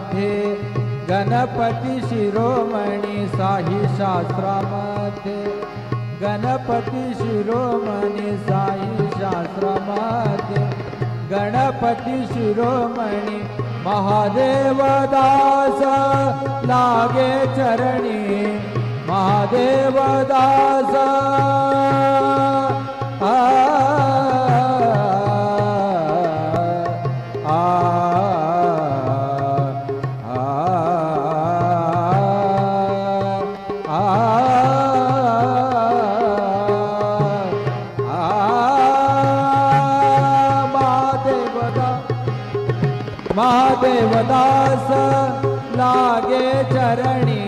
शास्त्रामध्ये गणपती शिरोमणी साई शास्त्रामध्ये गणपती शिरोमणी साई शास्त्रामध्ये गणपती शिरोमणी महादेव दास लागे चरणी महादेव दास महादेव दास लागे चरणी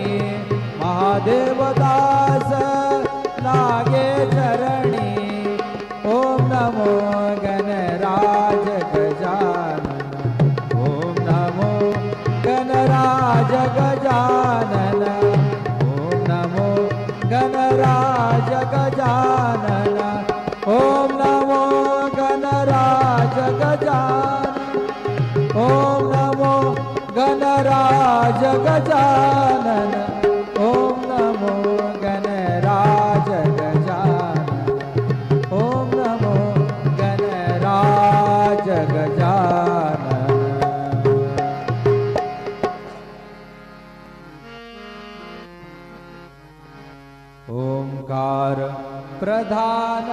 महादेव दास लागे चरणी ओम नमो गणराज गजानन ओम नमो गणराज गजानन ओम नमो गणराज गजानन ओम नमो गणराज गजानन ओम नमो गणराज गजानन ओम नमो गणराज गजानन ओम नमो गणराज गजानन। ओंकार प्रधान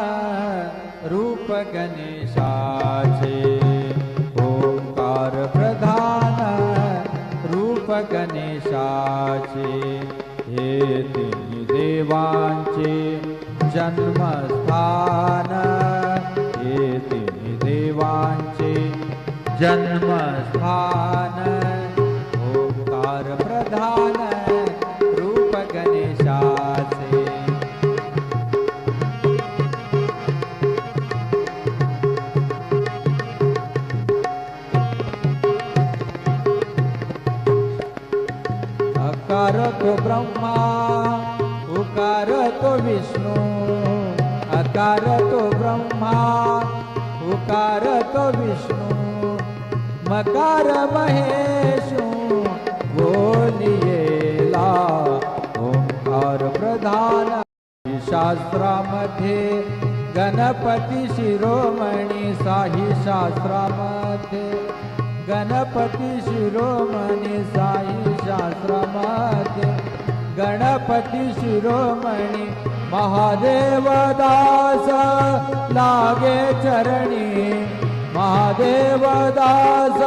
रूप गणेशाचे ओंकार प्रधान रूप गणेशाचे हे तिन्ही देवांचे जन्मस्थान हे तिन्ही देवांचे जन्मस्थान ओंकार प्रधान रूप गणेशाचे अकार तो ब्रह्मा उकार तो विष्णु अकार तो ब्रह्मा उकार तो विष्णु मकार महेशु बोलियेला ओंकार प्रधान शास्त्रामध्ये गणपती शिरोमणी साई शास्त्रामध्ये गणपती शिरोमणी साई शास्त्रामध्ये गणपती शिरोमणी महादेव दास लागे चरणी महादेव दास